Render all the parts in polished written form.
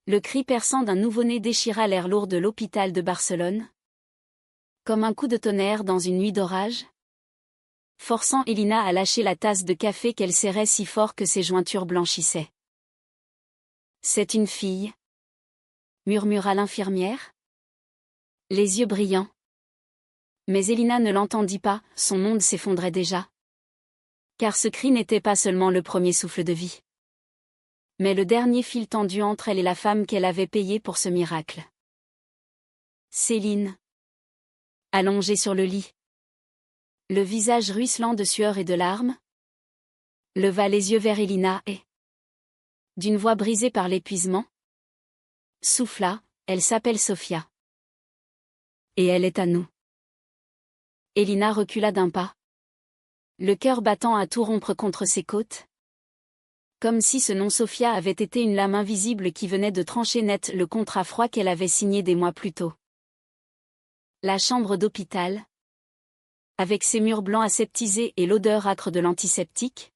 Le cri perçant d'un nouveau-né déchira l'air lourd de l'hôpital de Barcelone. Comme un coup de tonnerre dans une nuit d'orage. Forçant Elina à lâcher la tasse de café qu'elle serrait si fort que ses jointures blanchissaient. « C'est une fille » murmura l'infirmière. Les yeux brillants. Mais Elina ne l'entendit pas, son monde s'effondrait déjà. Car ce cri n'était pas seulement le premier souffle de vie. Mais le dernier fil tendu entre elle et la femme qu'elle avait payée pour ce miracle. Céline. Allongée sur le lit. Le visage ruisselant de sueur et de larmes. Leva les yeux vers Elina et, d'une voix brisée par l'épuisement, souffla, elle s'appelle Sofia. Et elle est à nous. Elina recula d'un pas. Le cœur battant à tout rompre contre ses côtes. Comme si ce nom Sofia avait été une lame invisible qui venait de trancher net le contrat froid qu'elle avait signé des mois plus tôt. La chambre d'hôpital, avec ses murs blancs aseptisés et l'odeur âcre de l'antiseptique,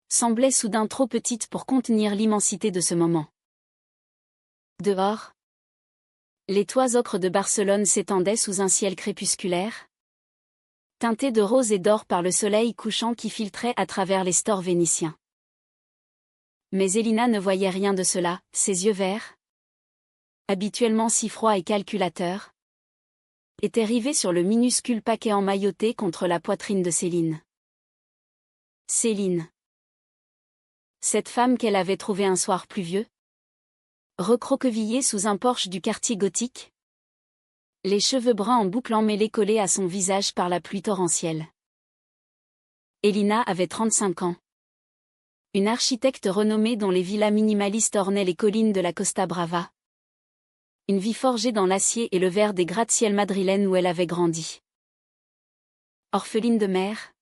semblait soudain trop petite pour contenir l'immensité de ce moment. Dehors, les toits ocres de Barcelone s'étendaient sous un ciel crépusculaire, teinté de rose et d'or par le soleil couchant qui filtrait à travers les stores vénitiens. Mais Elina ne voyait rien de cela, ses yeux verts, habituellement si froids et calculateurs, étaient rivés sur le minuscule paquet emmailloté contre la poitrine de Céline. Céline. Cette femme qu'elle avait trouvée un soir pluvieux, recroquevillée sous un porche du quartier gothique, les cheveux bruns en boucle emmêlés collés à son visage par la pluie torrentielle. Elina avait 35 ans. Une architecte renommée dont les villas minimalistes ornaient les collines de la Costa Brava. Une vie forgée dans l'acier et le verre des gratte-ciel madrilènes où elle avait grandi. Orpheline de mère.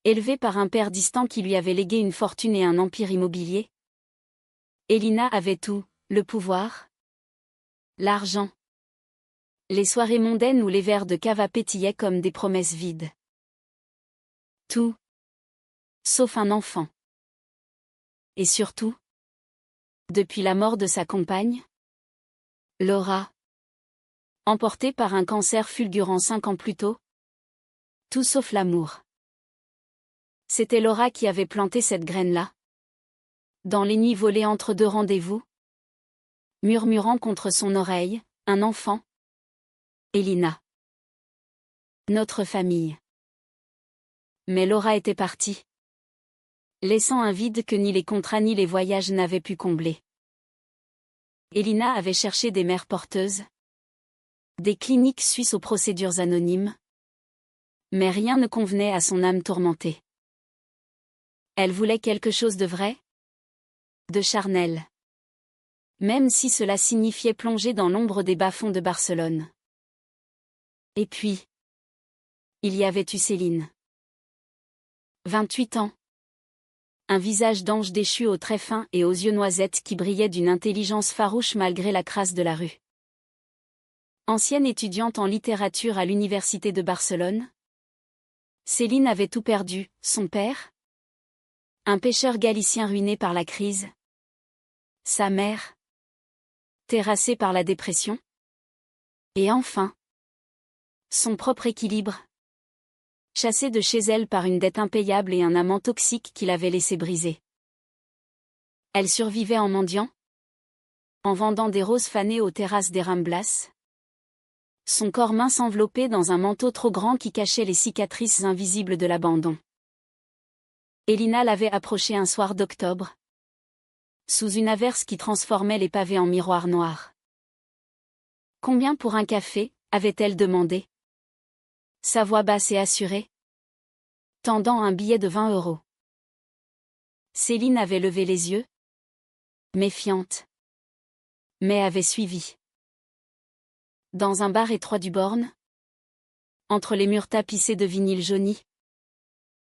Élevée par un père distant qui lui avait légué une fortune et un empire immobilier. Elina avait tout, le pouvoir, l'argent. Les soirées mondaines où les verres de cava pétillaient comme des promesses vides. Tout. Sauf un enfant. Et surtout, depuis la mort de sa compagne, Laura, emportée par un cancer fulgurant 5 ans plus tôt, tout sauf l'amour. C'était Laura qui avait planté cette graine-là. Dans les nuits volées entre deux rendez-vous, murmurant contre son oreille, un enfant. Elina. Notre famille. Mais Laura était partie, laissant un vide que ni les contrats ni les voyages n'avaient pu combler. Elina avait cherché des mères porteuses, des cliniques suisses aux procédures anonymes, mais rien ne convenait à son âme tourmentée. Elle voulait quelque chose de vrai, de charnel. Même si cela signifiait plonger dans l'ombre des bas-fonds de Barcelone. Et puis, il y avait eu Céline. 28 ans. Un visage d'ange déchu aux traits fins et aux yeux noisettes qui brillaient d'une intelligence farouche malgré la crasse de la rue. Ancienne étudiante en littérature à l'université de Barcelone, Céline avait tout perdu, son père, un pêcheur galicien ruiné par la crise, sa mère, terrassée par la dépression, et enfin, son propre équilibre, chassée de chez elle par une dette impayable et un amant toxique qui l'avait laissée briser. Elle survivait en mendiant, en vendant des roses fanées aux terrasses des Ramblas, son corps mince enveloppé dans un manteau trop grand qui cachait les cicatrices invisibles de l'abandon. Elina l'avait approché un soir d'octobre, sous une averse qui transformait les pavés en miroirs noirs. Combien pour un café, avait-elle demandé? Sa voix basse et assurée, tendant un billet de 20 €. Céline avait levé les yeux, méfiante, mais avait suivi. Dans un bar étroit du Born, entre les murs tapissés de vinyle jauni,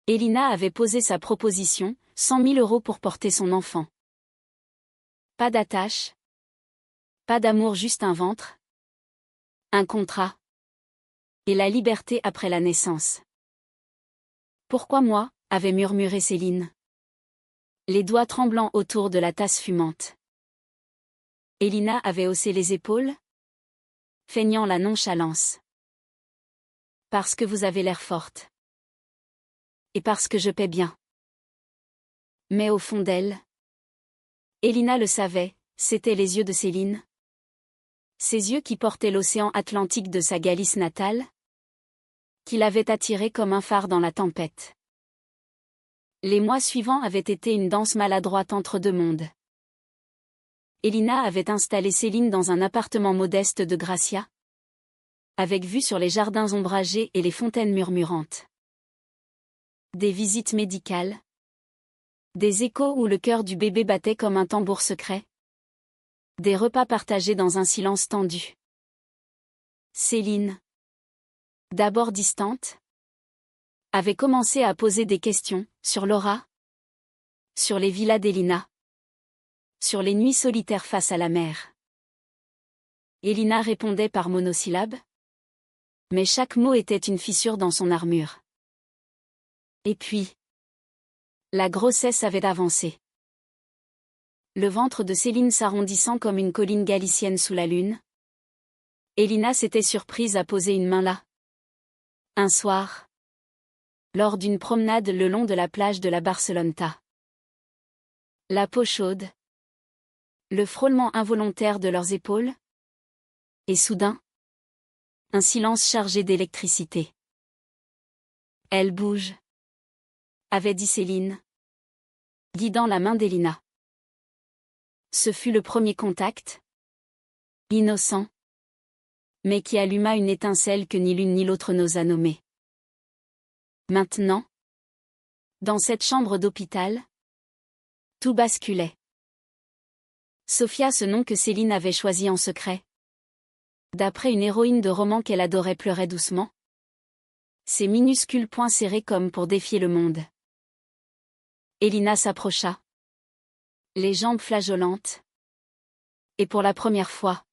Elina avait posé sa proposition, 100 000 € pour porter son enfant. Pas d'attache, pas d'amour, juste un ventre, un contrat, et la liberté après la naissance. Pourquoi moi, avait murmuré Céline, les doigts tremblants autour de la tasse fumante. Elina avait haussé les épaules, feignant la nonchalance. Parce que vous avez l'air forte. Et parce que je paie bien. Mais au fond d'elle, Elina le savait, c'étaient les yeux de Céline. Ses yeux qui portaient l'océan Atlantique de sa Galice natale, qui l'avaient attiré comme un phare dans la tempête. Les mois suivants avaient été une danse maladroite entre deux mondes. Elina avait installé Céline dans un appartement modeste de Gracia, avec vue sur les jardins ombragés et les fontaines murmurantes. Des visites médicales. Des échos où le cœur du bébé battait comme un tambour secret. Des repas partagés dans un silence tendu. Céline, d'abord distante, avait commencé à poser des questions, sur Laura, sur les villas d'Elina, sur les nuits solitaires face à la mer. Elina répondait par monosyllabes, mais chaque mot était une fissure dans son armure. Et puis, la grossesse avait avancé. Le ventre de Céline s'arrondissant comme une colline galicienne sous la lune. Elina s'était surprise à poser une main là. Un soir, lors d'une promenade le long de la plage de la Barceloneta. La peau chaude, le frôlement involontaire de leurs épaules, et soudain, un silence chargé d'électricité. Elle bouge, avait dit Céline, guidant la main d'Elina. Ce fut le premier contact, innocent, mais qui alluma une étincelle que ni l'une ni l'autre n'osa nommer. Maintenant, dans cette chambre d'hôpital, tout basculait. Sophia, ce nom que Céline avait choisi en secret. D'après une héroïne de roman qu'elle adorait, pleurait doucement. Ses minuscules poings serrés comme pour défier le monde. Elina s'approcha. Les jambes flageolantes. Et pour la première fois,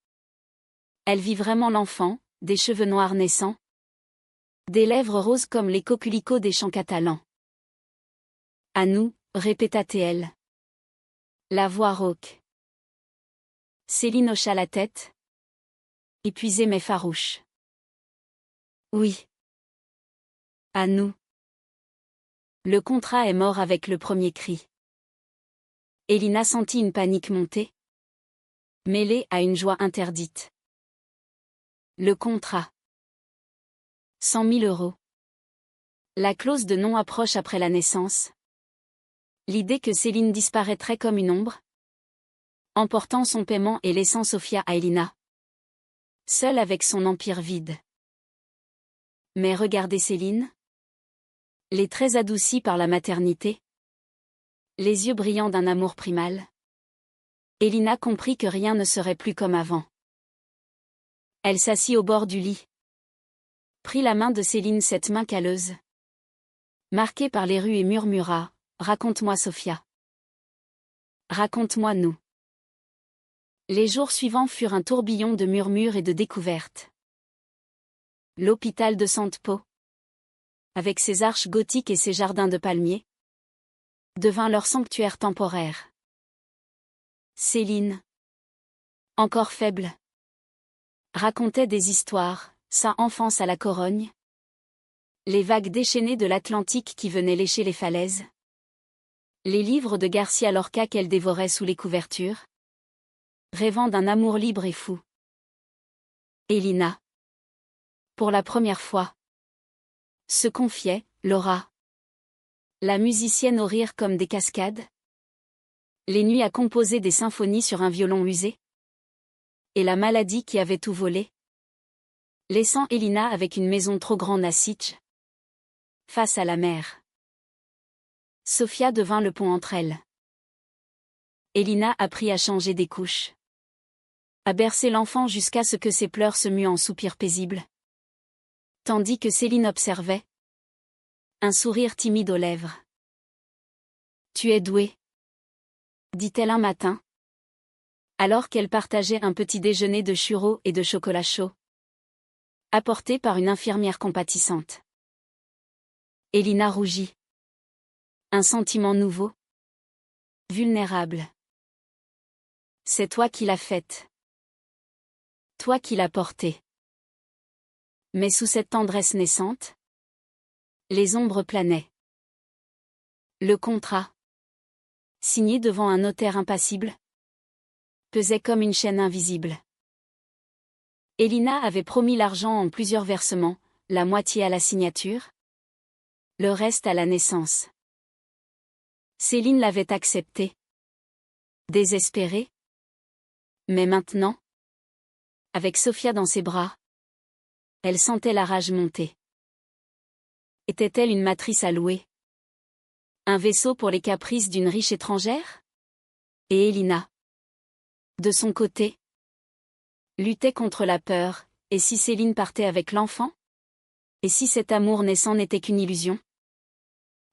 elle vit vraiment l'enfant, des cheveux noirs naissants. Des lèvres roses comme les coquelicots des champs catalans. À nous, répéta-t-elle. La voix rauque. Céline hocha la tête. Épuisée mais farouche. Oui. À nous. Le contrat est mort avec le premier cri. Elina sentit une panique monter, mêlée à une joie interdite. Le contrat. 100 000 euros. La clause de non approche après la naissance. L'idée que Céline disparaîtrait comme une ombre, emportant son paiement et laissant Sophia à Elina, seule avec son empire vide. Mais regardez Céline. Les traits adoucis par la maternité. Les yeux brillants d'un amour primal. Elina comprit que rien ne serait plus comme avant. Elle s'assit au bord du lit. Prit la main de Céline, cette main calleuse, marquée par les rues, et murmura, « Raconte-moi Sophia. Raconte-moi nous. » Les jours suivants furent un tourbillon de murmures et de découvertes. L'hôpital de Sante-Pau, avec ses arches gothiques et ses jardins de palmiers, devint leur sanctuaire temporaire. Céline, encore faible, racontait des histoires, sa enfance à la Corogne, les vagues déchaînées de l'Atlantique qui venaient lécher les falaises, les livres de Garcia Lorca qu'elle dévorait sous les couvertures, rêvant d'un amour libre et fou. Elina, pour la première fois, se confiait, Laura, la musicienne aux rires comme des cascades, les nuits à composer des symphonies sur un violon usé, et la maladie qui avait tout volé, laissant Elina avec une maison trop grande à Sitges, face à la mer. Sophia devint le pont entre elles. Elina apprit à changer des couches, à bercer l'enfant jusqu'à ce que ses pleurs se muent en soupirs paisibles. Tandis que Céline observait, un sourire timide aux lèvres. « Tu es douée, » dit-elle un matin, alors qu'elle partageait un petit déjeuner de churros et de chocolat chaud, apporté par une infirmière compatissante. Elina rougit. Un sentiment nouveau, vulnérable. C'est toi qui l'as faite. Toi qui l'as portée. Mais sous cette tendresse naissante, les ombres planaient. Le contrat, signé devant un notaire impassible, pesait comme une chaîne invisible. Elina avait promis l'argent en plusieurs versements, la moitié à la signature, le reste à la naissance. Céline l'avait accepté. Désespérée. Mais maintenant, avec Sophia dans ses bras, elle sentait la rage monter. Était-elle une matrice à louer? Un vaisseau pour les caprices d'une riche étrangère? Et Elina, de son côté, luttait contre la peur. Et si Céline partait avec l'enfant? Et si cet amour naissant n'était qu'une illusion?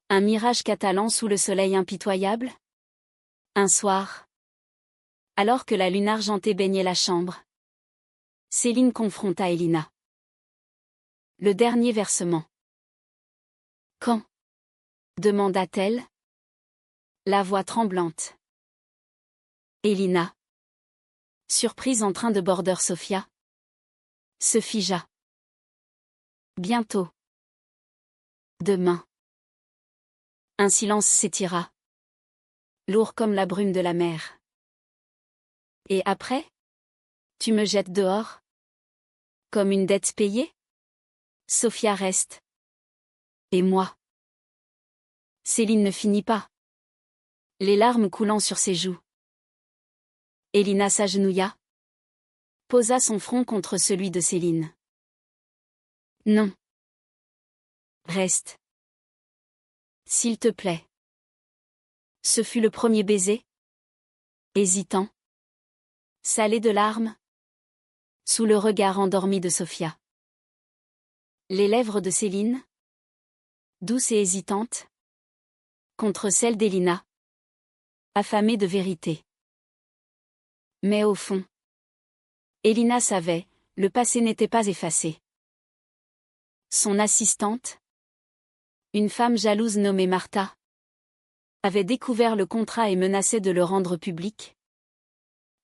Un mirage catalan sous le soleil impitoyable? Un soir, alors que la lune argentée baignait la chambre, Céline confronta Elina. Le dernier versement. Quand? Demanda-t-elle, la voix tremblante. Elina, surprise en train de border Sophia, se figea. Bientôt. Demain. Un silence s'étira, lourd comme la brume de la mer. Et après? Tu me jettes dehors? Comme une dette payée? Sophia reste. Et moi? Céline ne finit pas, les larmes coulant sur ses joues. Elina s'agenouilla, posa son front contre celui de Céline. Non. Reste. S'il te plaît. Ce fut le premier baiser. Hésitant. Salé de larmes. Sous le regard endormi de Sophia. Les lèvres de Céline, douces et hésitantes, contre celles d'Elina, affamée de vérité. Mais au fond, Elina savait, le passé n'était pas effacé. Son assistante, une femme jalouse nommée Martha, avait découvert le contrat et menaçait de le rendre public,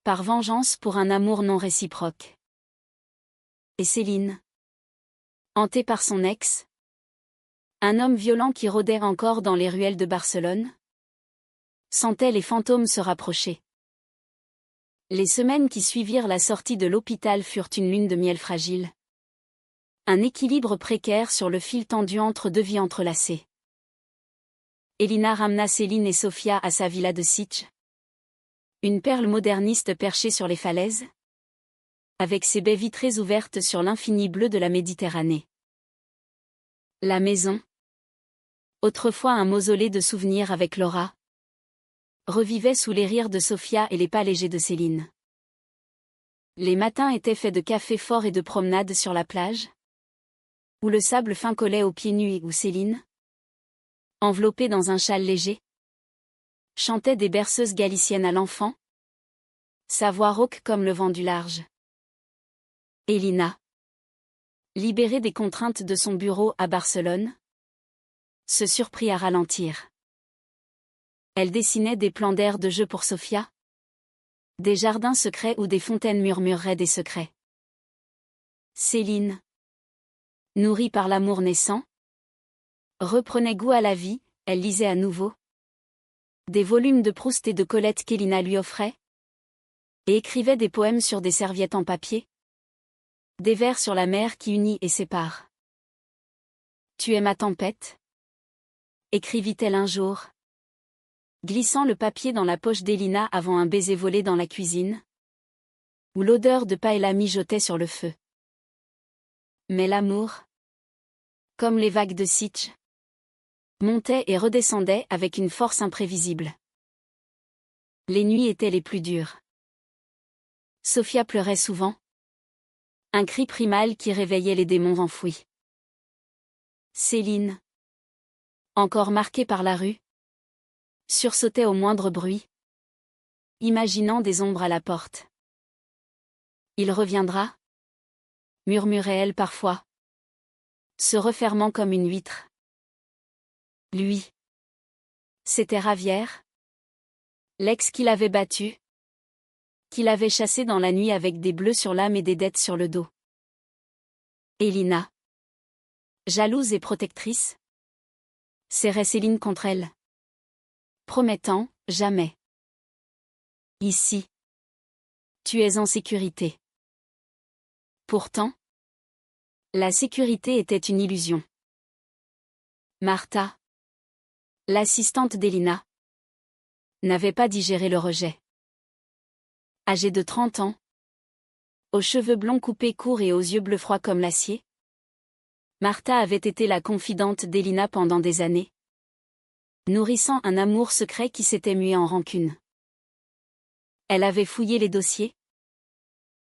par vengeance pour un amour non réciproque. Et Céline, hantée par son ex, un homme violent qui rôdait encore dans les ruelles de Barcelone, sentait les fantômes se rapprocher. Les semaines qui suivirent la sortie de l'hôpital furent une lune de miel fragile. Un équilibre précaire sur le fil tendu entre deux vies entrelacées. Elina ramena Céline et Sophia à sa villa de Sitges. Une perle moderniste perchée sur les falaises, avec ses baies vitrées ouvertes sur l'infini bleu de la Méditerranée. La maison, autrefois un mausolée de souvenirs avec Laura, revivait sous les rires de Sophia et les pas légers de Céline. Les matins étaient faits de café fort et de promenades sur la plage, où le sable fin collait aux pieds nus et où Céline, enveloppée dans un châle léger, chantait des berceuses galiciennes à l'enfant, sa voix rauque comme le vent du large. Elina, libérée des contraintes de son bureau à Barcelone, se surprit à ralentir. Elle dessinait des plans d'air de jeu pour Sophia, des jardins secrets où des fontaines murmureraient des secrets. Céline, nourrie par l'amour naissant, reprenait goût à la vie. Elle lisait à nouveau des volumes de Proust et de Colette qu'Elina lui offrait, et écrivait des poèmes sur des serviettes en papier, des vers sur la mer qui unit et sépare. Tu es ma tempête, écrivit-elle un jour, glissant le papier dans la poche d'Elina avant un baiser volé dans la cuisine, où l'odeur de paella mijotait sur le feu. Mais l'amour, comme les vagues de Sitges, montait et redescendait avec une force imprévisible. Les nuits étaient les plus dures. Sophia pleurait souvent. Un cri primal qui réveillait les démons enfouis. Céline, encore marquée par la rue, sursautait au moindre bruit, imaginant des ombres à la porte. Il reviendra, murmurait-elle parfois, se refermant comme une huître. Lui, c'était Ravière, l'ex qui l'avait battu, Qu'il avait chassé dans la nuit avec des bleus sur l'âme et des dettes sur le dos. Elina. Jalouse et protectrice. Serrait Céline contre elle. Promettant, jamais. Ici. Tu es en sécurité. Pourtant. La sécurité était une illusion. Martha. L'assistante d'Elina. N'avait pas digéré le rejet. Âgée de 30 ans. Aux cheveux blonds coupés courts et aux yeux bleus froids comme l'acier. Martha avait été la confidente d'Elina pendant des années. Nourrissant un amour secret qui s'était mué en rancune. Elle avait fouillé les dossiers.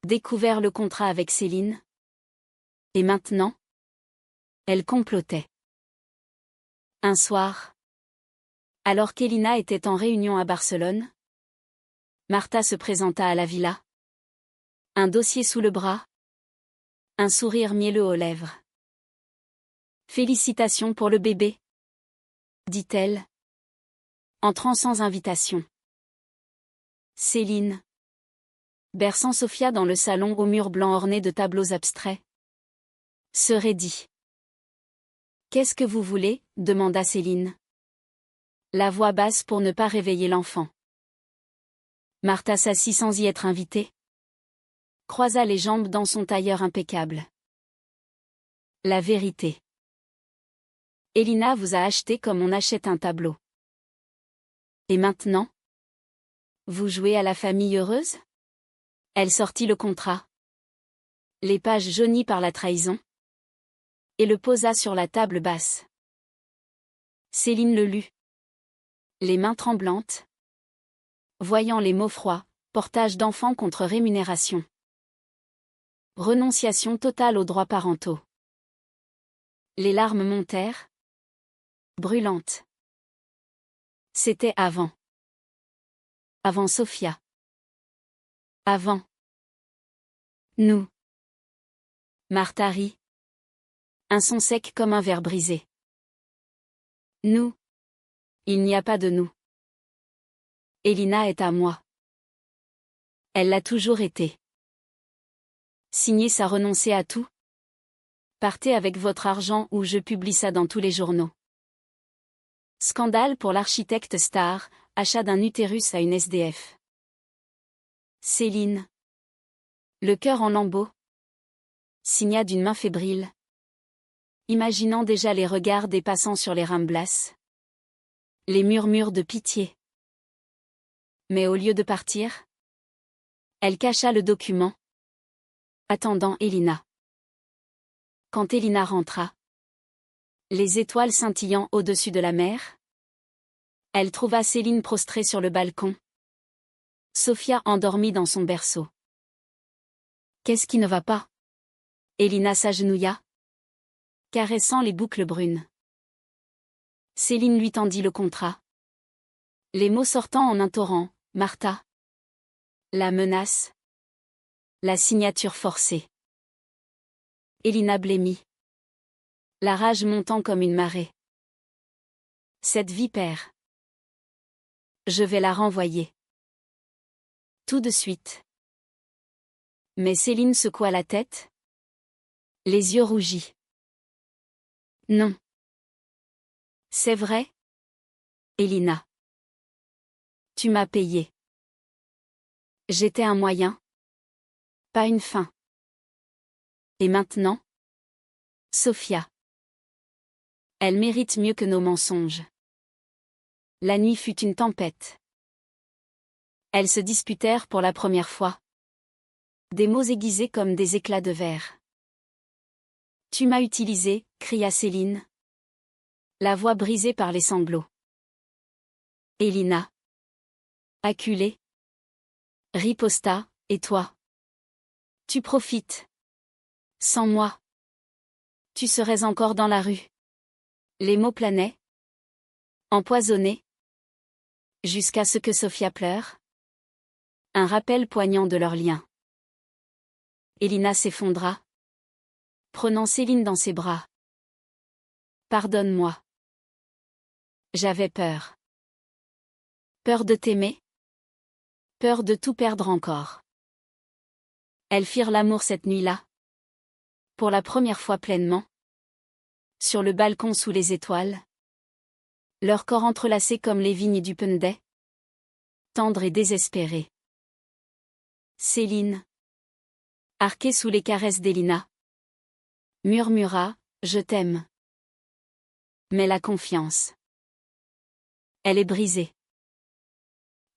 Découvert le contrat avec Céline. Et maintenant, elle complotait. Un soir, alors qu'Elina était en réunion à Barcelone, Martha se présenta à la villa. Un dossier sous le bras. Un sourire mielleux aux lèvres. Félicitations pour le bébé, dit-elle, entrant sans invitation. Céline. Berçant Sophia dans le salon aux murs blancs ornés de tableaux abstraits. Se raidit. Qu'est-ce que vous voulez, demanda Céline. La voix basse pour ne pas réveiller l'enfant. Martha s'assit sans y être invitée. Croisa les jambes dans son tailleur impeccable. La vérité. Elina vous a acheté comme on achète un tableau. Et maintenant? Vous jouez à la famille heureuse? Elle sortit le contrat. Les pages jaunies par la trahison. Et le posa sur la table basse. Céline le lut. Les mains tremblantes. Voyant les mots froids, portage d'enfants contre rémunération. Renonciation totale aux droits parentaux. Les larmes montèrent. Brûlantes. C'était avant. Avant Sophia. Avant. Nous. Martha rit. Un son sec comme un verre brisé. Nous. Il n'y a pas de nous. Elina est à moi. Elle l'a toujours été. Signer ça renoncer à tout. Partez avec votre argent ou je publie ça dans tous les journaux. Scandale pour l'architecte star, achat d'un utérus à une SDF. Céline. Le cœur en lambeaux. Signa d'une main fébrile. Imaginant déjà les regards des passants sur les Ramblas. Les murmures de pitié. Mais au lieu de partir, elle cacha le document. Attendant Elina. Quand Elina rentra, les étoiles scintillant au-dessus de la mer, elle trouva Céline prostrée sur le balcon. Sophia endormie dans son berceau. Qu'est-ce qui ne va pas? Elina s'agenouilla, caressant les boucles brunes. Céline lui tendit le contrat. Les mots sortant en un torrent, Martha. La menace. La signature forcée. Elina blêmit. La rage montant comme une marée. Cette vipère. Je vais la renvoyer. Tout de suite. Mais Céline secoua la tête. Les yeux rougis. Non. C'est vrai? Elina. Tu m'as payé. J'étais un moyen. Pas une fin. Et maintenant? Sophia. Elle mérite mieux que nos mensonges. La nuit fut une tempête. Elles se disputèrent pour la première fois. Des mots aiguisés comme des éclats de verre. Tu m'as utilisé, cria Céline. La voix brisée par les sanglots. Elina. Acculée. Riposta, et toi? Tu profites. Sans moi. Tu serais encore dans la rue. Les mots planaient. Empoisonnés. Jusqu'à ce que Sophia pleure. Un rappel poignant de leur lien. Elina s'effondra. Prenant Céline dans ses bras. Pardonne-moi. J'avais peur. Peur de t'aimer? Peur de tout perdre encore. Elles firent l'amour cette nuit-là. Pour la première fois pleinement. Sur le balcon sous les étoiles. Leurs corps entrelacés comme les vignes du Penday. Tendres et désespérés. Céline. Arquée sous les caresses d'Elina. Murmura, je t'aime. Mais la confiance. Elle est brisée.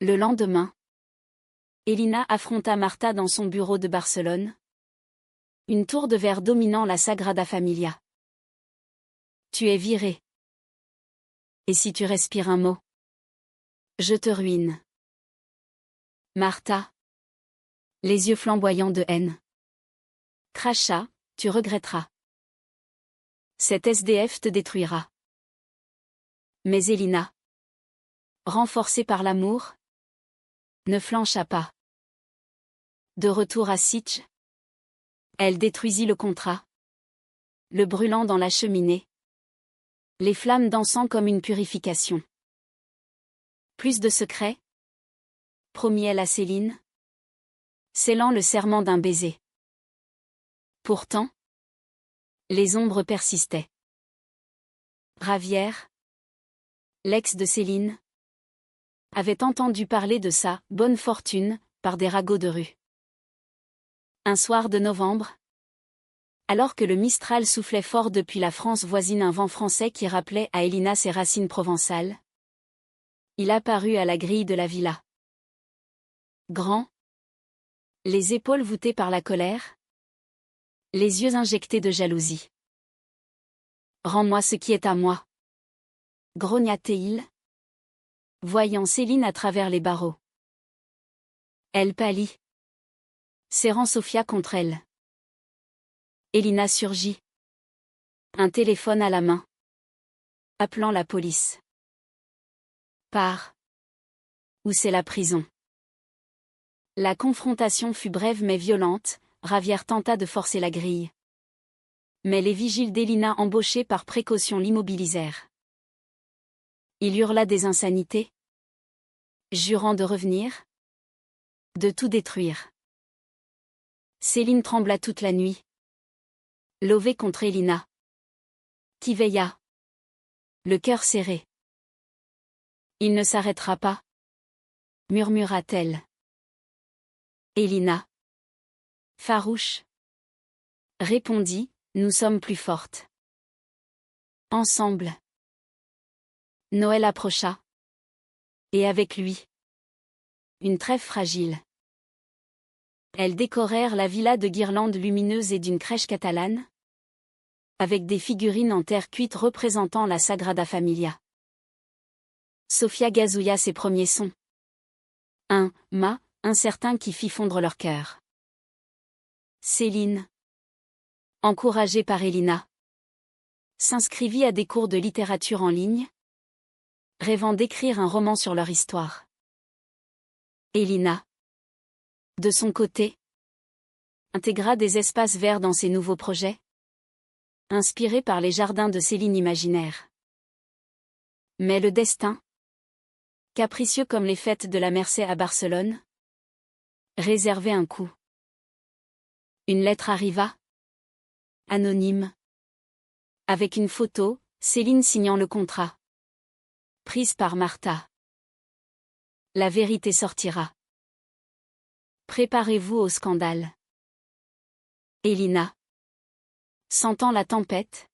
Le lendemain. Elina affronta Marta dans son bureau de Barcelone. Une tour de verre dominant la Sagrada Familia. Tu es virée. Et si tu respires un mot? Je te ruine. Marta. Les yeux flamboyants de haine. Cracha, tu regretteras. Cet SDF te détruira. Mais Elina. Renforcée par l'amour. Ne flancha pas. De retour à Sitges. Elle détruisit le contrat. Le brûlant dans la cheminée. Les flammes dansant comme une purification. Plus de secrets? Promit-elle à Céline. Scellant le serment d'un baiser. Pourtant. Les ombres persistaient. Ravière. L'ex de Céline. Avait entendu parler de sa « bonne fortune » par des ragots de rue. Un soir de novembre. Alors que le Mistral soufflait fort depuis la France voisine un vent français qui rappelait à Elina ses racines provençales. Il apparut à la grille de la villa. Grand. Les épaules voûtées par la colère. Les yeux injectés de jalousie. Rends-moi ce qui est à moi. Grogna-t-il. Voyant Céline à travers les barreaux. Elle pâlit. Serrant Sofia contre elle. Elina surgit. Un téléphone à la main. Appelant la police. Pars. Ou c'est la prison. La confrontation fut brève mais violente, Ravière tenta de forcer la grille. Mais les vigiles d'Elina embauchés par précaution l'immobilisèrent. Il hurla des insanités. Jurant de revenir. De tout détruire. Céline trembla toute la nuit. Levée contre Elina. Qui veilla. Le cœur serré. Il ne s'arrêtera pas. Murmura-t-elle. Elina. Farouche. Répondit, nous sommes plus fortes. Ensemble. Noël approcha. Et avec lui. Une trêve fragile. Elles décorèrent la villa de guirlandes lumineuses et d'une crèche catalane. Avec des figurines en terre cuite représentant la Sagrada Familia. Sofia gazouilla ses premiers sons. Un mât incertain qui fit fondre leur cœur. Céline. Encouragée par Elina. S'inscrivit à des cours de littérature en ligne. Rêvant d'écrire un roman sur leur histoire. Elina. De son côté. Intégra des espaces verts dans ses nouveaux projets. Inspirés par les jardins de Céline imaginaire. Mais le destin. Capricieux comme les fêtes de la Mercè à Barcelone. Réservait un coup. Une lettre arriva. Anonyme. Avec une photo, Céline signant le contrat. Prise par Marta. La vérité sortira. Préparez-vous au scandale. Elina. Sentant la tempête.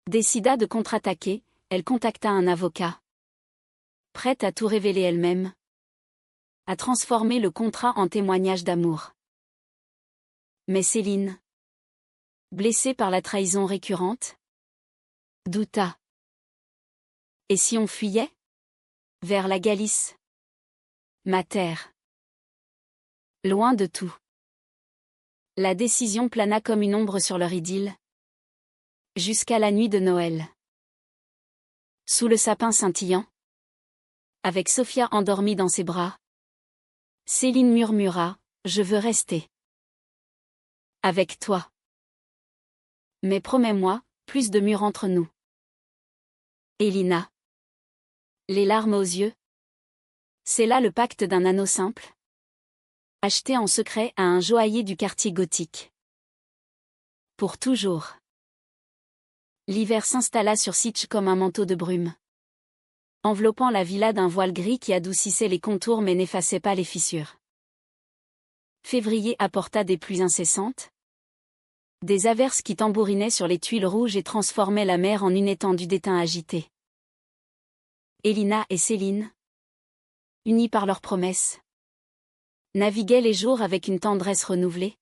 Décida de contre-attaquer, elle contacta un avocat. Prête à tout révéler elle-même. À transformer le contrat en témoignage d'amour. Mais Céline. Blessée par la trahison récurrente. Douta. Et si on fuyait? Vers la Galice. Ma terre. Loin de tout. La décision plana comme une ombre sur leur idylle. Jusqu'à la nuit de Noël. Sous le sapin scintillant. Avec Sofia endormie dans ses bras. Céline murmura, je veux rester. Avec toi. Mais promets-moi, plus de murs entre nous. Elina. Les larmes aux yeux. C'est là le pacte d'un anneau simple, acheté en secret à un joaillier du quartier gothique. Pour toujours. L'hiver s'installa sur Sitges comme un manteau de brume, enveloppant la villa d'un voile gris qui adoucissait les contours mais n'effaçait pas les fissures. Février apporta des pluies incessantes, des averses qui tambourinaient sur les tuiles rouges et transformaient la mer en une étendue d'étain agité. Elina et Céline, unies par leurs promesses, naviguaient les jours avec une tendresse renouvelée.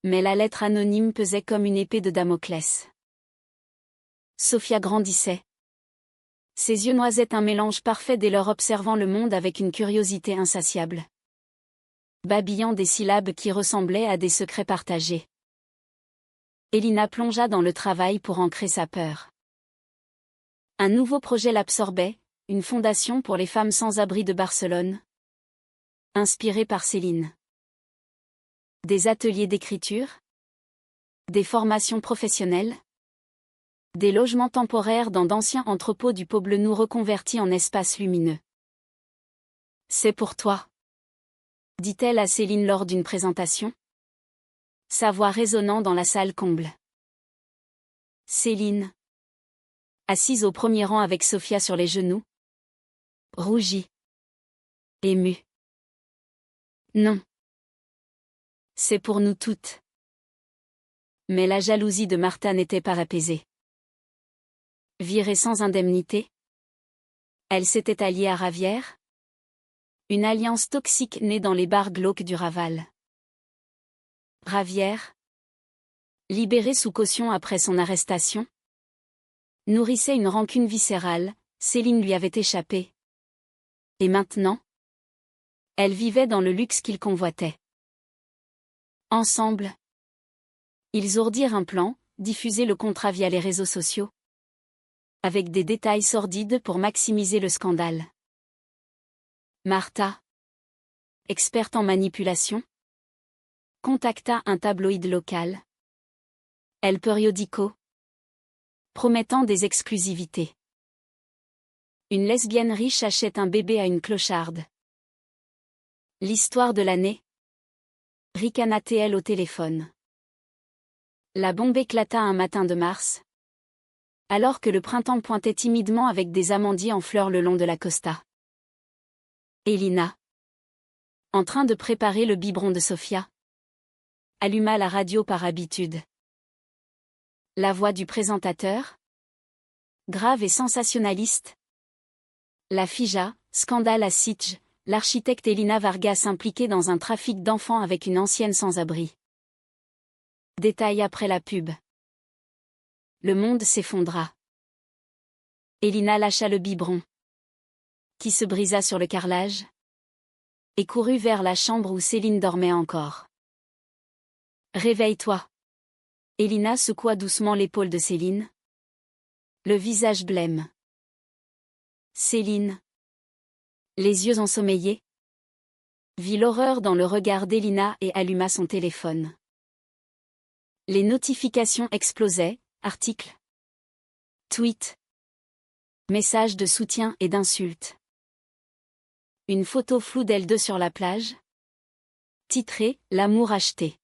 Mais la lettre anonyme pesait comme une épée de Damoclès. Sophia grandissait. Ses yeux noisaient un mélange parfait dès lors observant le monde avec une curiosité insatiable, babillant des syllabes qui ressemblaient à des secrets partagés. Elina plongea dans le travail pour ancrer sa peur. Un nouveau projet l'absorbait, une fondation pour les femmes sans abri de Barcelone, inspirée par Céline. Des ateliers d'écriture, des formations professionnelles, des logements temporaires dans d'anciens entrepôts du Poblenou reconvertis en espaces lumineux. C'est pour toi, dit-elle à Céline lors d'une présentation, sa voix résonnant dans la salle comble. Céline, assise au premier rang avec Sophia sur les genoux, rougit, émue. Non. C'est pour nous toutes. Mais la jalousie de Martha n'était pas apaisée. Virée sans indemnité, elle s'était alliée à Ravière, une alliance toxique née dans les bars glauques du Raval. Ravière, libérée sous caution après son arrestation, nourrissait une rancune viscérale, Céline lui avait échappé. Et maintenant, elle vivait dans le luxe qu'il convoitait. Ensemble, ils ourdirent un plan, diffuser le contrat via les réseaux sociaux, avec des détails sordides pour maximiser le scandale. Martha, experte en manipulation, contacta un tabloïd local, El Periódico, promettant des exclusivités. Une lesbienne riche achète un bébé à une clocharde. L'histoire de l'année, ricana-t-elle au téléphone. La bombe éclata un matin de mars, alors que le printemps pointait timidement avec des amandiers en fleurs le long de la costa. Elina, en train de préparer le biberon de Sophia, alluma la radio par habitude. La voix du présentateur, grave et sensationnaliste. La FIJA, scandale à Sitges, l'architecte Elina Vargas impliquée dans un trafic d'enfants avec une ancienne sans-abri. Détail après la pub. Le monde s'effondra. Elina lâcha le biberon, qui se brisa sur le carrelage, et courut vers la chambre où Céline dormait encore. Réveille-toi. Elina secoua doucement l'épaule de Céline, le visage blême. Céline, les yeux ensommeillés, vit l'horreur dans le regard d'Elina et alluma son téléphone. Les notifications explosaient, articles, tweets, messages de soutien et d'insultes. Une photo floue d'elles deux sur la plage, titrée « L'amour acheté ».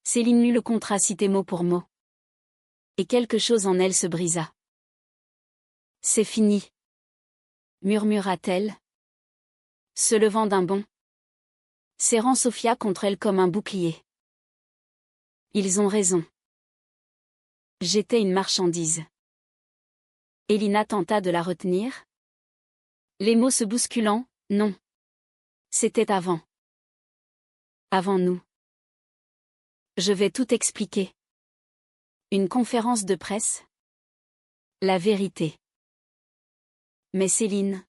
Céline lut le contrat cité mot pour mot. Et quelque chose en elle se brisa. « C'est fini », murmura-t-elle, se levant d'un bond, serrant Sophia contre elle comme un bouclier. Ils ont raison. J'étais une marchandise. Elina tenta de la retenir. Les mots se bousculant, non. C'était avant. Avant nous. Je vais tout expliquer. Une conférence de presse. La vérité. Mais Céline,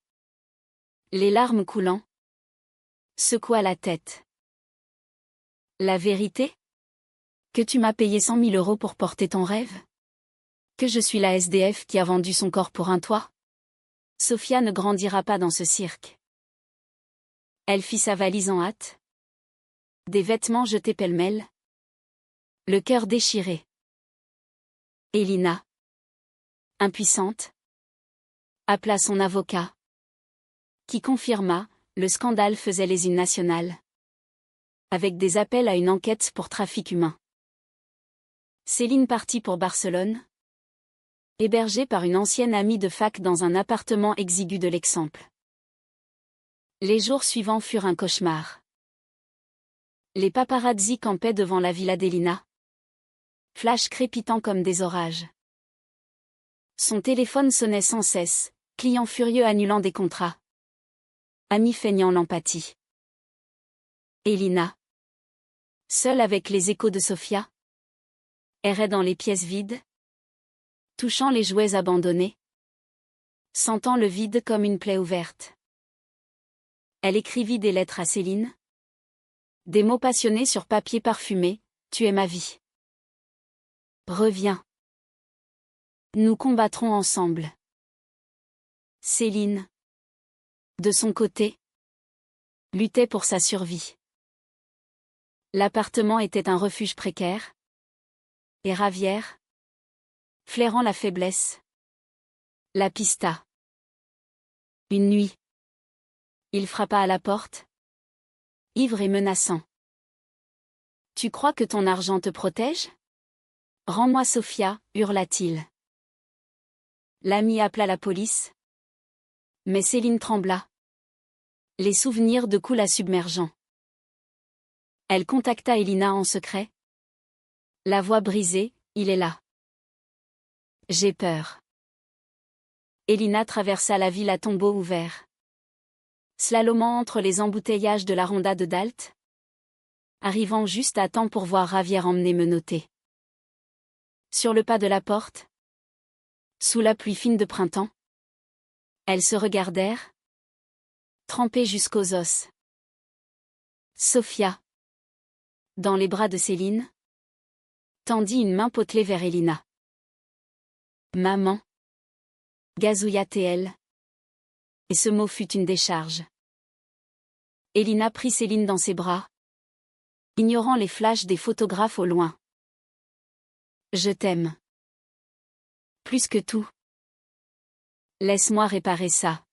les larmes coulant, secoua la tête. La vérité? Que tu m'as payé 100 000 € pour porter ton rêve? Que je suis la SDF qui a vendu son corps pour un toit? Sophia ne grandira pas dans ce cirque. Elle fit sa valise en hâte. Des vêtements jetés pêle-mêle. Le cœur déchiré. Elina, impuissante, appela son avocat, qui confirma, le scandale faisait les unes nationales. Avec des appels à une enquête pour trafic humain. Céline partit pour Barcelone. Hébergée par une ancienne amie de fac dans un appartement exigu de l'Eixample. Les jours suivants furent un cauchemar. Les paparazzi campaient devant la villa d'Elina. Flash crépitant comme des orages. Son téléphone sonnait sans cesse, clients furieux annulant des contrats. Amis feignant l'empathie. Elina. Seule avec les échos de Sofia. Errait dans les pièces vides. Touchant les jouets abandonnés. Sentant le vide comme une plaie ouverte. Elle écrivit des lettres à Céline. Des mots passionnés sur papier parfumé, tu es ma vie. Reviens. Nous combattrons ensemble. Céline. De son côté. Luttait pour sa survie. L'appartement était un refuge précaire. Et Ravière. Flairant la faiblesse. La pista. Une nuit. Il frappa à la porte. Ivre et menaçant. Tu crois que ton argent te protège? Rends-moi Sofia, hurla-t-il. L'ami appela la police. Mais Céline trembla. Les souvenirs de coups la submergeant. Elle contacta Elina en secret. La voix brisée, il est là. J'ai peur. Elina traversa la ville à tombeau ouvert. Slalomant entre les embouteillages de la ronda de Dalt. Arrivant juste à temps pour voir Ravière emmener menottée. Sur le pas de la porte. Sous la pluie fine de printemps. Elles se regardèrent. Trempées jusqu'aux os. Sofia. Dans les bras de Céline. Tendit une main potelée vers Elina. Maman. Gazouilla-t-elle. Et ce mot fut une décharge. Elina prit Céline dans ses bras. Ignorant les flashs des photographes au loin. Je t'aime. Plus que tout. Laisse-moi réparer ça.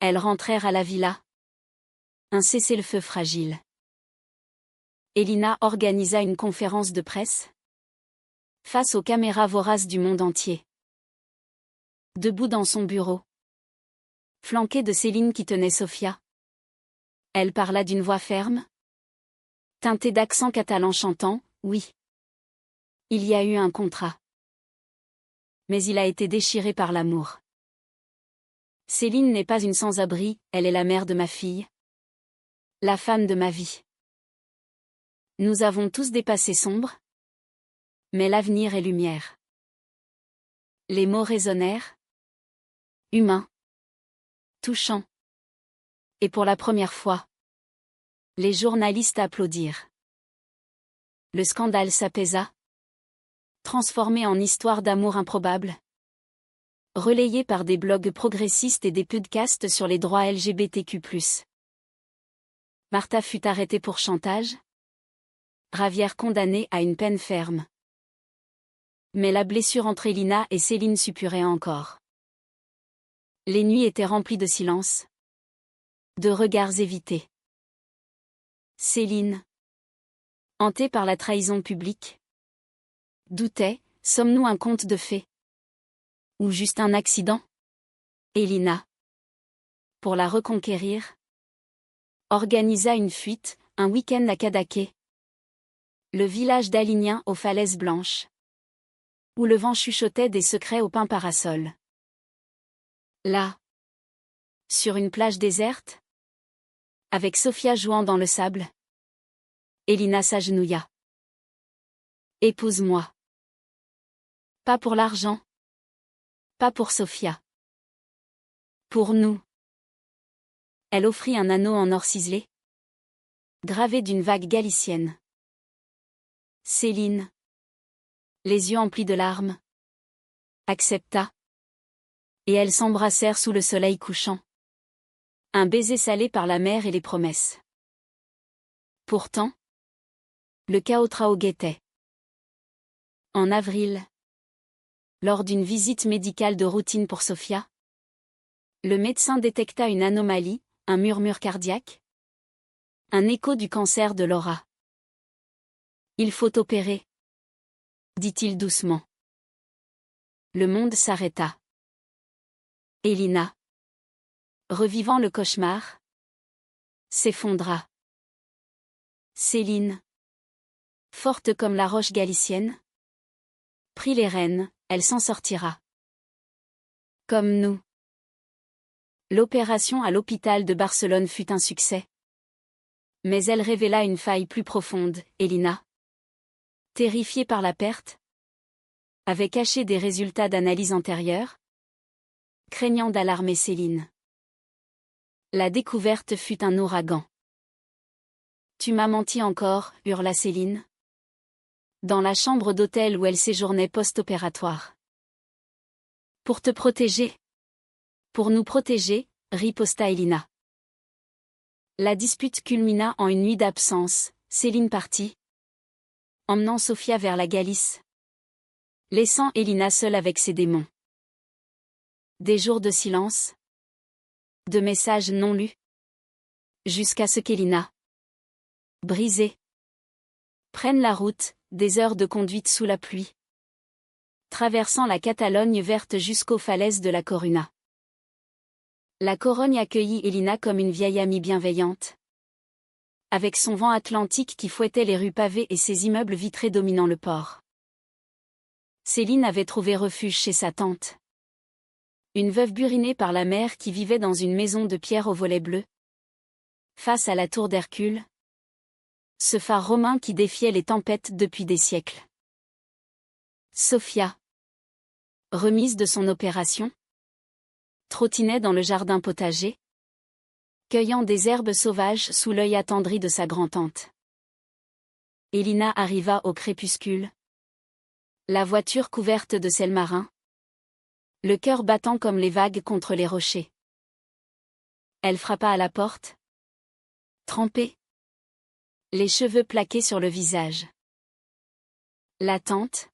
Elles rentrèrent à la villa. Un cessez-le-feu fragile. Elina organisa une conférence de presse. Face aux caméras voraces du monde entier. Debout dans son bureau. Flanquée de Céline qui tenait Sofia. Elle parla d'une voix ferme. Teintée d'accent catalan chantant, oui. Il y a eu un contrat. Mais il a été déchiré par l'amour. Céline n'est pas une sans-abri, elle est la mère de ma fille. La femme de ma vie. Nous avons tous des passés sombres. Mais l'avenir est lumière. Les mots résonnèrent. Humains. Touchants. Et pour la première fois. Les journalistes applaudirent. Le scandale s'apaisa. Transformé en histoire d'amour improbable. Relayé par des blogs progressistes et des podcasts sur les droits LGBTQ+. Martha fut arrêtée pour chantage. Ravière condamnée à une peine ferme. Mais la blessure entre Elina et Céline suppurait encore. Les nuits étaient remplies de silence. De regards évités. Céline. Hantée par la trahison publique. Doutait, sommes-nous un conte de fées? Ou juste un accident? Elina. Pour la reconquérir. Organisa une fuite, un week-end à Cadaqués. Le village d'Alignien aux falaises blanches. Où le vent chuchotait des secrets au pin parasol. Là. Sur une plage déserte. Avec Sofia jouant dans le sable. Elina s'agenouilla. Épouse-moi. Pas pour l'argent. Pas pour Sofia. Pour nous. Elle offrit un anneau en or ciselé. Gravé d'une vague galicienne. Céline. Les yeux emplis de larmes. Accepta. Et elles s'embrassèrent sous le soleil couchant. Un baiser salé par la mer et les promesses. Pourtant. Le chaos trao guettait. En avril. Lors d'une visite médicale de routine pour Sofia. Le médecin détecta une anomalie, un murmure cardiaque. Un écho du cancer de Laura. Il faut opérer, dit-il doucement. Le monde s'arrêta. Elina, revivant le cauchemar, s'effondra. Céline, forte comme la roche galicienne, prit les rênes, elle s'en sortira. Comme nous. L'opération à l'hôpital de Barcelone fut un succès. Mais elle révéla une faille plus profonde. Elina, terrifiée par la perte, avait caché des résultats d'analyse antérieure, craignant d'alarmer Céline. La découverte fut un ouragan. Tu m'as menti encore, hurla Céline. Dans la chambre d'hôtel où elle séjournait post-opératoire. Pour te protéger. Pour nous protéger, riposta Elina. La dispute culmina en une nuit d'absence. Céline partit, emmenant Sofia vers la Galice, laissant Elina seule avec ses démons. Des jours de silence, de messages non lus, jusqu'à ce qu'Elina, brisée, prenne la route, des heures de conduite sous la pluie, traversant la Catalogne verte jusqu'aux falaises de la Coruna. La Corogne accueillit Elina comme une vieille amie bienveillante, avec son vent atlantique qui fouettait les rues pavées et ses immeubles vitrés dominant le port. Céline avait trouvé refuge chez sa tante. Une veuve burinée par la mer qui vivait dans une maison de pierre aux volets bleus, face à la tour d'Hercule, ce phare romain qui défiait les tempêtes depuis des siècles. Sofia, remise de son opération, trottinait dans le jardin potager, cueillant des herbes sauvages sous l'œil attendri de sa grand-tante. Elina arriva au crépuscule. La voiture couverte de sel marin. Le cœur battant comme les vagues contre les rochers. Elle frappa à la porte. Trempée. Les cheveux plaqués sur le visage. La tante,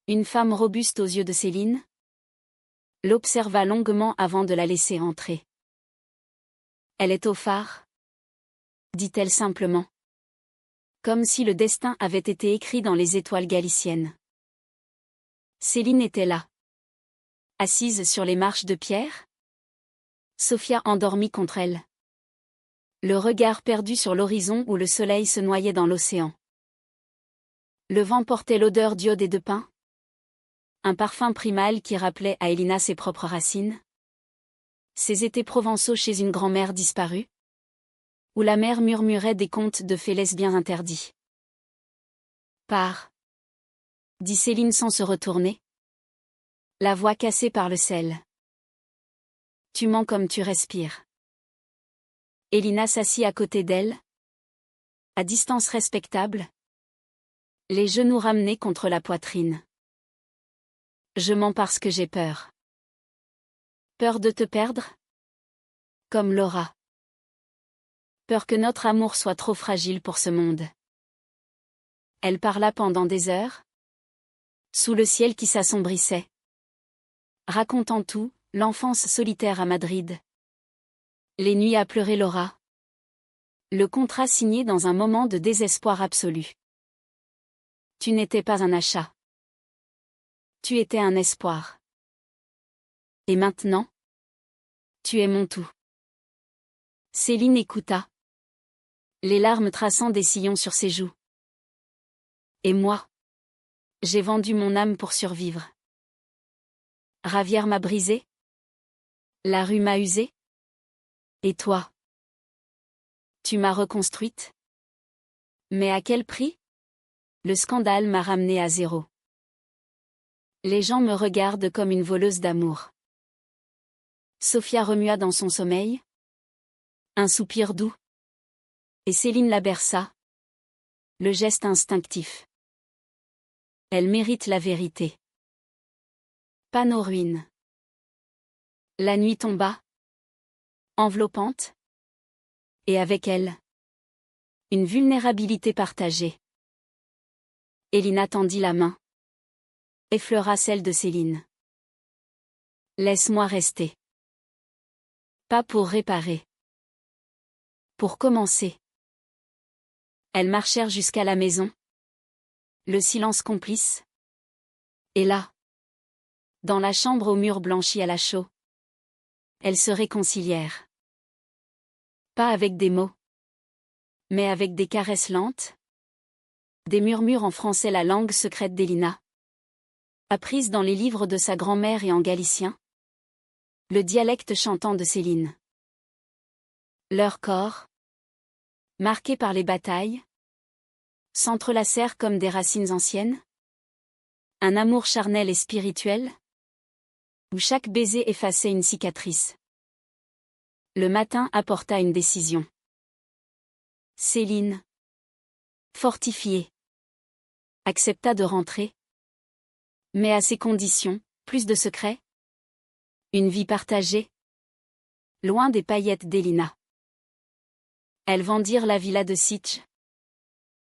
une femme robuste aux yeux de Céline, l'observa longuement avant de la laisser entrer. Elle est au phare, dit-elle simplement. Comme si le destin avait été écrit dans les étoiles galiciennes. Céline était là. Assise sur les marches de pierre. Sofia endormie contre elle. Le regard perdu sur l'horizon où le soleil se noyait dans l'océan. Le vent portait l'odeur d'iode et de pin. Un parfum primal qui rappelait à Elina ses propres racines. Ses étés provençaux chez une grand-mère disparue. Où la mère murmurait des contes de fées lesbiens interdits. Pars, dit Céline sans se retourner. La voix cassée par le sel. Tu mens comme tu respires. Elina s'assit à côté d'elle. À distance respectable. Les genoux ramenés contre la poitrine. Je mens parce que j'ai peur. Peur de te perdre? Comme Laura. Peur que notre amour soit trop fragile pour ce monde. Elle parla pendant des heures. Sous le ciel qui s'assombrissait. Racontant tout, l'enfance solitaire à Madrid. Les nuits à pleurer Laura. Le contrat signé dans un moment de désespoir absolu. Tu n'étais pas un achat. Tu étais un espoir. Et maintenant? Tu es mon tout. Céline écouta. Les larmes traçant des sillons sur ses joues. Et moi? J'ai vendu mon âme pour survivre. Ravière m'a brisé? La rue m'a usé? Et toi? Tu m'as reconstruite? Mais à quel prix? Le scandale m'a ramené à zéro. Les gens me regardent comme une voleuse d'amour. Sofia remua dans son sommeil. Un soupir doux. Et Céline la berça. Le geste instinctif. Elle mérite la vérité. Pas nos ruines. La nuit tomba. Enveloppante. Et avec elle. Une vulnérabilité partagée. Elina tendit la main. Effleura celle de Céline. Laisse-moi rester. Pas pour réparer. Pour commencer. Elles marchèrent jusqu'à la maison. Le silence complice. Et là, dans la chambre aux murs blanchis à la chaux, elles se réconcilièrent. Pas avec des mots, mais avec des caresses lentes, des murmures en français, la langue secrète d'Elina, apprise dans les livres de sa grand-mère, et en galicien, le dialecte chantant de Céline. Leurs corps, marqués par les batailles, s'entrelacèrent comme des racines anciennes. Un amour charnel et spirituel, où chaque baiser effaçait une cicatrice. Le matin apporta une décision. Céline, fortifiée, accepta de rentrer. Mais à ses conditions, plus de secrets, une vie partagée, loin des paillettes d'Elina. Elles vendirent la villa de Sitges,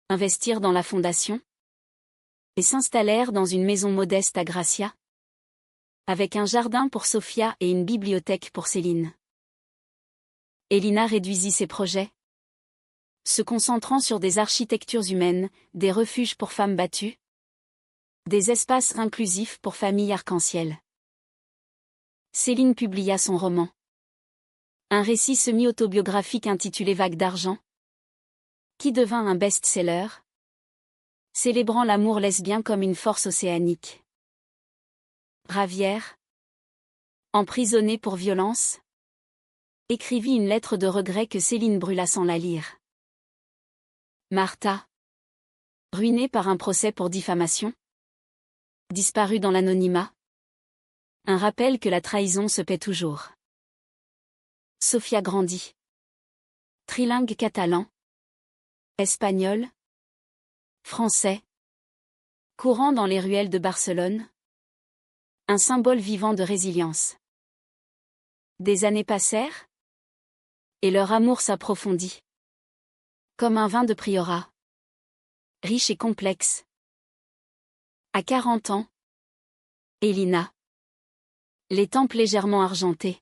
investirent dans la fondation, et s'installèrent dans une maison modeste à Gracia, avec un jardin pour Sofia et une bibliothèque pour Céline. Elina réduisit ses projets, se concentrant sur des architectures humaines, des refuges pour femmes battues, des espaces inclusifs pour familles arc-en-ciel. Céline publia son roman. Un récit semi-autobiographique intitulé Vagues d'argent, qui devint un best-seller, célébrant l'amour lesbien comme une force océanique. Ravière, emprisonnée pour violence, écrivit une lettre de regret que Céline brûla sans la lire. Martha, ruinée par un procès pour diffamation, disparut dans l'anonymat. Un rappel que la trahison se paie toujours. Sofia grandit. Trilingue catalan, espagnol, français, courant dans les ruelles de Barcelone. Un symbole vivant de résilience. Des années passèrent, et leur amour s'approfondit. Comme un vin de priorat. Riche et complexe. À 40 ans, Elina, les tempes légèrement argentées,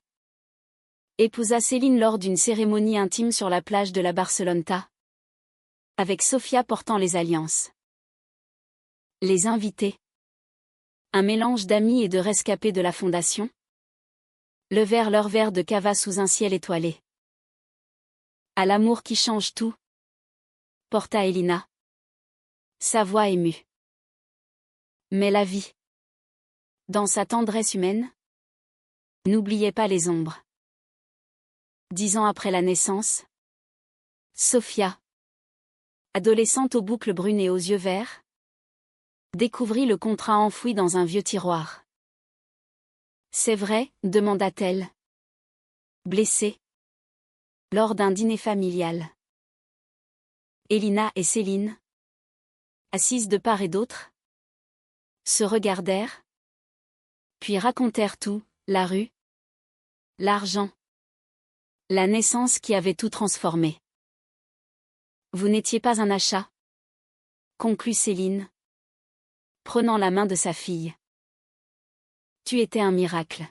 épousa Céline lors d'une cérémonie intime sur la plage de la Barceloneta, avec Sofia portant les alliances. Les invités, un mélange d'amis et de rescapés de la fondation, levèrent leur verre de cava sous un ciel étoilé. À l'amour qui change tout, porta Elina, sa voix émue. Mais la vie, dans sa tendresse humaine, n'oubliait pas les ombres. 10 ans après la naissance, Sofia, adolescente aux boucles brunes et aux yeux verts, découvrit le contrat enfoui dans un vieux tiroir. C'est vrai, demanda-t-elle, blessée, lors d'un dîner familial. Elina et Céline, assises de part et d'autre, se regardèrent, puis racontèrent tout, la rue, l'argent, la naissance qui avait tout transformé. Vous n'étiez pas un achat, conclut Céline, prenant la main de sa fille. Tu étais un miracle.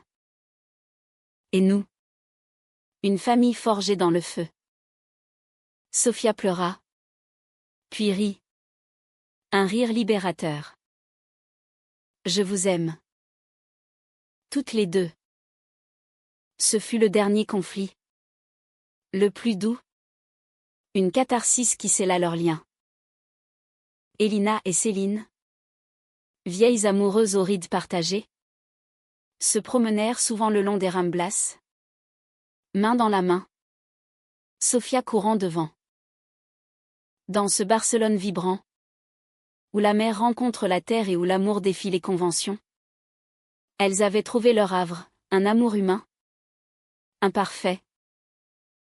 Et nous? Une famille forgée dans le feu. Sofia pleura, puis rit. Un rire libérateur. Je vous aime. Toutes les deux. Ce fut le dernier conflit. Le plus doux. Une catharsis qui scella leur lien. Elina et Céline, vieilles amoureuses aux rides partagées, se promenèrent souvent le long des Ramblas, main dans la main, Sofia courant devant. Dans ce Barcelone vibrant, où la mer rencontre la terre et où l'amour défie les conventions, elles avaient trouvé leur havre, un amour humain, imparfait,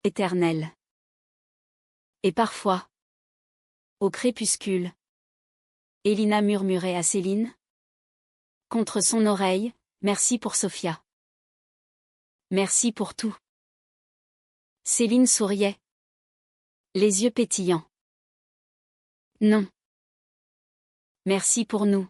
éternel. Et parfois, au crépuscule, Elina murmurait à Céline, contre son oreille, merci pour Sofia. Merci pour tout. Céline souriait, les yeux pétillants. Non. Merci pour nous.